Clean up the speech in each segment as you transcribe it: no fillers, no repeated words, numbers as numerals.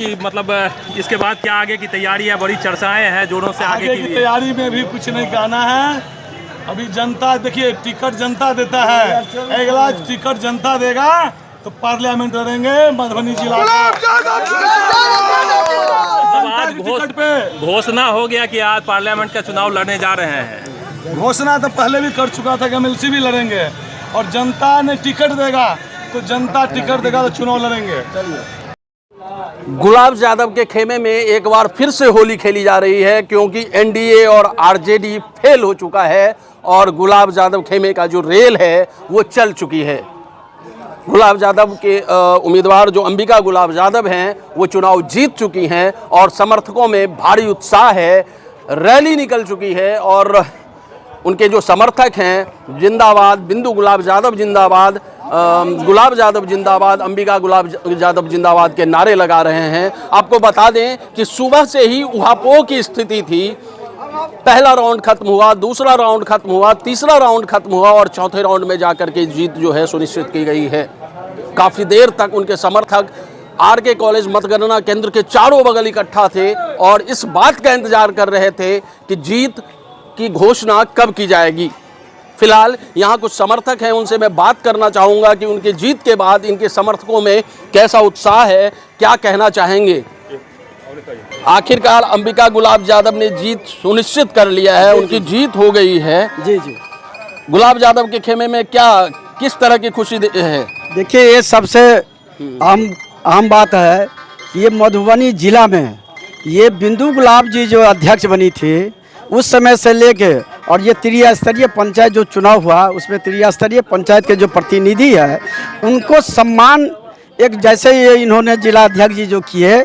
कि मतलब इसके बाद क्या आगे की तैयारी है? बड़ी चर्चाएं हैं जोरों से आगे की तैयारी में भी कुछ नहीं कहना है। अभी जनता देखिए, टिकट जनता देता है, अगला टिकट जनता देगा तो पार्लियामेंट लड़ेंगे मधुबनी जिला आज टिकट पे घोषणा हो गया कि आज पार्लियामेंट का चुनाव लड़ने जा रहे हैं। घोषणा तो पहले भी कर चुका था कि एमएलसी भी लड़ेंगे, और जनता ने टिकट देगा तो जनता टिकट देगा तो चुनाव लड़ेंगे। गुलाब यादव के खेमे में एक बार फिर से होली खेली जा रही है, क्योंकि एनडीए और आरजेडी फेल हो चुका है और गुलाब यादव खेमे का जो रेल है वो चल चुकी है। गुलाब यादव के उम्मीदवार जो अंबिका गुलाब यादव हैं वो चुनाव जीत चुकी हैं और समर्थकों में भारी उत्साह है, रैली निकल चुकी है और उनके जो समर्थक हैं जिंदाबाद बिंदु गुलाब यादव जिंदाबाद, गुलाब यादव जिंदाबाद, अंबिका गुलाब यादव जिंदाबाद के नारे लगा रहे हैं। आपको बता दें कि सुबह से ही उहापोह की स्थिति थी। पहला राउंड खत्म हुआ, दूसरा राउंड खत्म हुआ, तीसरा राउंड खत्म हुआ और चौथे राउंड में जाकर के जीत जो है सुनिश्चित की गई है। काफ़ी देर तक उनके समर्थक आरके कॉलेज मतगणना केंद्र के चारों बगल इकट्ठा थे और इस बात का इंतजार कर रहे थे कि जीत की घोषणा कब की जाएगी। फिलहाल यहाँ कुछ समर्थक हैं, उनसे मैं बात करना चाहूँगा कि उनके जीत के बाद इनके समर्थकों में कैसा उत्साह है, क्या कहना चाहेंगे। आखिरकार अंबिका गुलाब यादव ने जीत सुनिश्चित कर लिया है, उनकी जीत हो गई है। जी जी। गुलाब यादव के खेमे में क्या किस तरह की खुशी है? देखिए, ये सबसे अहम बात है कि ये मधुबनी जिला में ये बिंदु गुलाब जी जो अध्यक्ष बनी थी उस समय से लेके और ये त्रिस्तरीय पंचायत जो चुनाव हुआ उसमें त्रिस्तरीय पंचायत के जो प्रतिनिधि है उनको सम्मान, एक जैसे ये इन्होंने जिला अध्यक्ष जी जो किए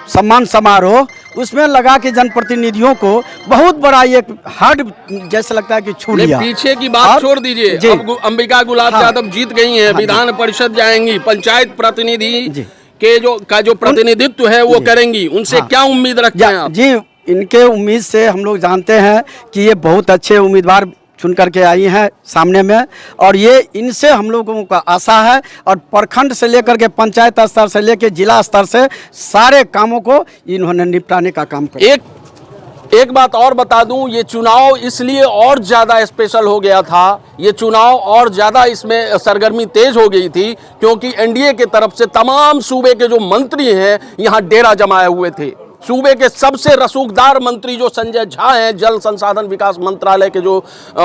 सम्मान समारोह, उसमें लगा के जनप्रतिनिधियों को बहुत बड़ा एक हार्ड जैसे लगता है कि छू लिया। पीछे की बात छोड़ दीजिए, अब अंबिका गुलाब यादव जीत गई हैं, विधान परिषद जाएंगी, पंचायत प्रतिनिधि के जो प्रतिनिधित्व है वो करेंगी, उनसे क्या उम्मीद रखते हैं आप? जी, इनके उम्मीद से हम लोग जानते हैं कि ये बहुत अच्छे उम्मीदवार चुन करके आई हैं सामने में, और ये इनसे हम लोगों का आशा है और प्रखंड से लेकर के पंचायत स्तर से लेकर जिला स्तर से सारे कामों को इन्होंने निपटाने का काम किया। एक बात और बता दूं, ये चुनाव इसलिए और ज़्यादा स्पेशल हो गया था, ये चुनाव और ज़्यादा इसमें सरगर्मी तेज हो गई थी क्योंकि एनडीए के तरफ से तमाम सूबे के जो मंत्री हैं यहाँ डेरा जमाए हुए थे। सूबे के सबसे रसूखदार मंत्री जो संजय झा हैं, जल संसाधन विकास मंत्रालय के जो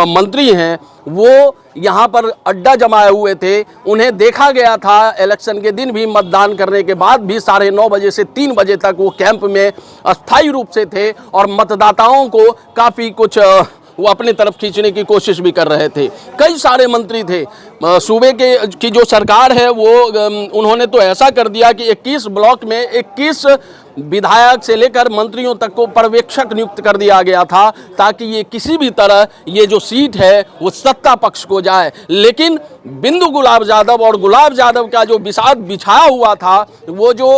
मंत्री हैं, वो यहाँ पर अड्डा जमाए हुए थे। उन्हें देखा गया था इलेक्शन के दिन भी, मतदान करने के बाद भी 9:30 बजे से 3 बजे तक वो कैंप में अस्थायी रूप से थे और मतदाताओं को काफ़ी कुछ वो अपने तरफ खींचने की कोशिश भी कर रहे थे। कई सारे मंत्री थे। सूबे की जो सरकार है वो उन्होंने तो ऐसा कर दिया कि 21 ब्लॉक में 21 विधायक से लेकर मंत्रियों तक को पर्यवेक्षक नियुक्त कर दिया गया था ताकि ये किसी भी तरह ये जो सीट है वो सत्ता पक्ष को जाए। लेकिन बिंदु गुलाब यादव और गुलाब यादव का जो विषाद बिछाया हुआ था, वो जो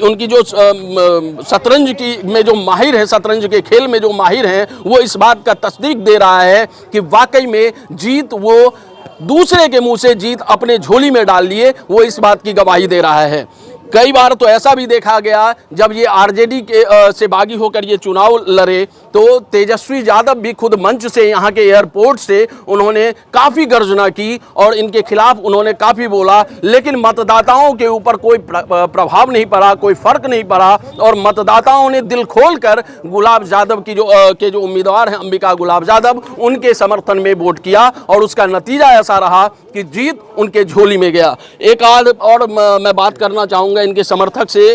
उनकी जो शतरंज की में जो माहिर है, शतरंज के खेल में जो माहिर हैं, वो इस बात का तस्दीक दे रहा है कि वाकई में जीत वो दूसरे के मुंह से जीत अपने झोली में डाल लिए, वो इस बात की गवाही दे रहा है। कई बार तो ऐसा भी देखा गया जब ये आरजेडी के से बागी होकर ये चुनाव लड़े तो तेजस्वी यादव भी खुद मंच से यहाँ के एयरपोर्ट से उन्होंने काफ़ी गर्जना की और इनके खिलाफ उन्होंने काफ़ी बोला, लेकिन मतदाताओं के ऊपर कोई प्रभाव नहीं पड़ा, कोई फर्क नहीं पड़ा और मतदाताओं ने दिल खोलकर गुलाब यादव की के जो उम्मीदवार हैं अंबिका गुलाब यादव, उनके समर्थन में वोट किया और उसका नतीजा ऐसा रहा कि जीत उनके झोली में गया। एक आध और मैं बात करना चाहूँगा इनके समर्थक से,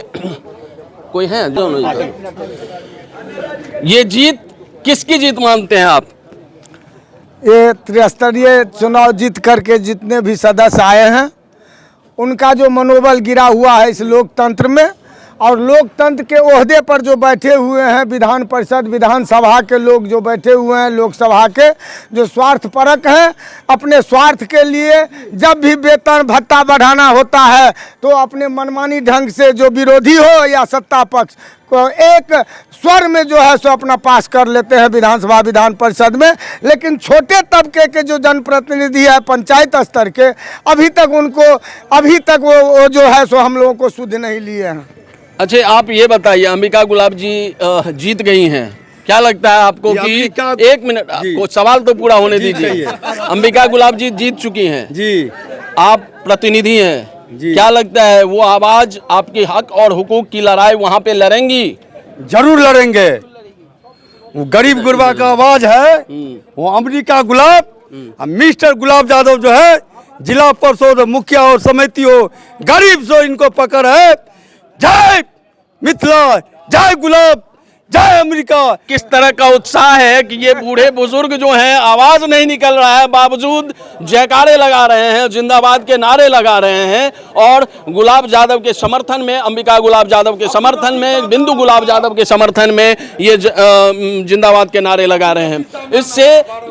कोई है जो ये जीत किसकी जीत मानते हैं आप? ये त्रिस्तरीय चुनाव जीत करके जितने भी सदस्य आए हैं उनका जो मनोबल गिरा हुआ है इस लोकतंत्र में, और लोकतंत्र के ओहदे पर जो बैठे हुए हैं विधान परिषद विधानसभा के लोग जो बैठे हुए हैं, लोकसभा के जो स्वार्थपरक हैं, अपने स्वार्थ के लिए जब भी वेतन भत्ता बढ़ाना होता है तो अपने मनमानी ढंग से जो विरोधी हो या सत्ता पक्ष को एक स्वर में जो है सो अपना पास कर लेते हैं विधानसभा विधान परिषद में। लेकिन छोटे तबके के जो जनप्रतिनिधि है पंचायत स्तर के, अभी तक वो जो है सो हम लोगों को सुध नहीं लिए हैं। अच्छा, आप ये बताइए, अंबिका गुलाब जी जीत गई हैं, क्या लगता है आपको कि एक मिनट को सवाल तो पूरा होने दीजिए। अंबिका गुलाब जी जीत चुकी हैं जी, आप प्रतिनिधि हैं, क्या लगता है वो आवाज आपके हक और हुकूक की लड़ाई वहां पे लड़ेंगी? जरूर लड़ेंगे। वो गरीब गुरबा का आवाज है, वो अंबिका गुलाब, मिस्टर गुलाब यादव जो है जिला परिषद मुखिया और समिति हो, गरीब जो इनको पकड़ है। जय मिथिला, जय गुलाब, जय अमेरिका। किस तरह का उत्साह है कि ये बूढ़े बुजुर्ग जो हैं, आवाज नहीं निकल रहा है, बावजूद जयकारे लगा रहे हैं, जिंदाबाद के नारे लगा रहे हैं और गुलाब यादव के समर्थन में, अंबिका गुलाब यादव के समर्थन में, बिंदु गुलाब यादव के समर्थन में ये जिंदाबाद के नारे लगा रहे हैं। इससे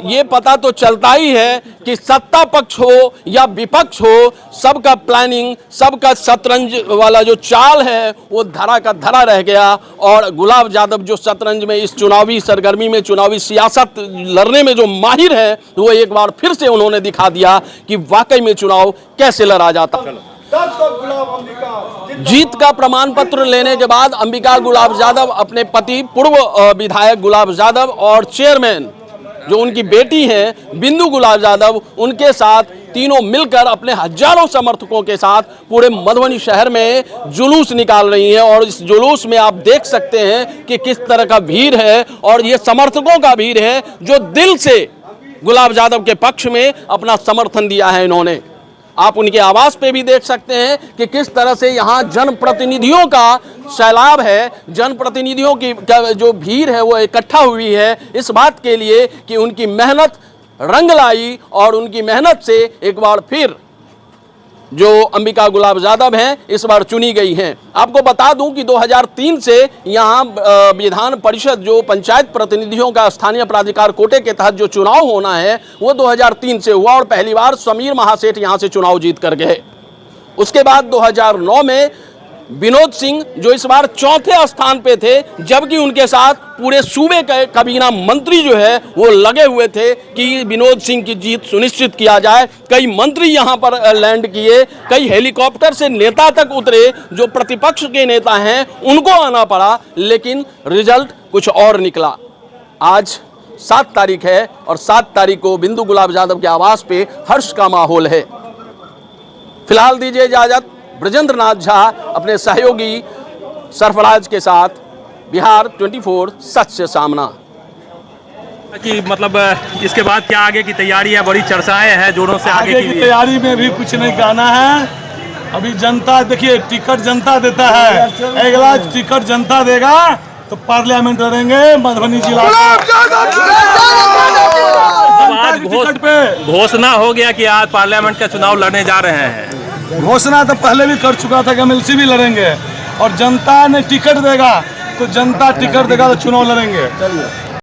ये पता तो चलता ही है कि सत्ता पक्ष हो या विपक्ष हो, सबका प्लानिंग, सबका शतरंज वाला जो चाल है वो धरा का धरा रह गया और गुलाब यादव जो शतरंज में, इस चुनावी सरगर्मी में, चुनावी सियासत लड़ने में जो माहिर है, वो एक बार फिर से उन्होंने दिखा दिया कि वाकई में चुनाव कैसे लड़ा जाता। जीत का प्रमाण पत्र लेने के बाद अंबिका गुलाब यादव अपने पति पूर्व विधायक गुलाब यादव और चेयरमैन जो उनकी बेटी हैं बिंदु गुलाब यादव, उनके साथ तीनों मिलकर अपने हजारों समर्थकों के साथ पूरे मधुबनी शहर में जुलूस निकाल रही हैं और इस जुलूस में आप देख सकते हैं कि किस तरह का भीड़ है और ये समर्थकों का भीड़ है जो दिल से गुलाब यादव के पक्ष में अपना समर्थन दिया है इन्होंने। आप उनके आवास पे भी देख सकते हैं कि किस तरह से यहाँ जनप्रतिनिधियों का सैलाब है, जनप्रतिनिधियों की जो भीड़ है वो इकट्ठा हुई है इस बात के लिए कि उनकी मेहनत रंग लाई और उनकी मेहनत से एक बार फिर जो अंबिका गुलाब यादव हैं इस बार चुनी गई हैं। आपको बता दूं कि 2003 से यहाँ विधान परिषद जो पंचायत प्रतिनिधियों का स्थानीय प्राधिकार कोटे के तहत जो चुनाव होना है वो 2003 से हुआ और पहली बार समीर महासेठ यहाँ से चुनाव जीत कर गए। उसके बाद 2009 में विनोद सिंह जो इस बार चौथे स्थान पे थे, जबकि उनके साथ पूरे सूबे के काबीना मंत्री जो है वो लगे हुए थे कि विनोद सिंह की जीत सुनिश्चित किया जाए। कई मंत्री यहां पर लैंड किए, कई हेलीकॉप्टर से नेता तक उतरे, जो प्रतिपक्ष के नेता हैं उनको आना पड़ा, लेकिन रिजल्ट कुछ और निकला। आज 7 तारीख है और 7 तारीख को बिंदु गुलाब यादव के आवास पे हर्ष का माहौल है। फिलहाल दीजिए इजाजत, ब्रजेंद्र नाथ झा अपने सहयोगी सरफराज के साथ, बिहार 24 सच से सामना। कि मतलब इसके बाद क्या आगे की तैयारी है, बड़ी चर्चाएं हैं जोरों से आगे की तैयारी में भी कुछ नहीं कहना है। अभी जनता देखिए, टिकट जनता देता है, अगला टिकट जनता देगा तो पार्लियामेंट लड़ेंगे मधुबनी जिला। घोषणा हो गया कि आज पार्लियामेंट का चुनाव लड़ने जा रहे हैं। घोषणा तो पहले भी कर चुका था कि एमएलसी भी लड़ेंगे और जनता ने टिकट देगा तो जनता टिकट देगा तो चुनाव लड़ेंगे।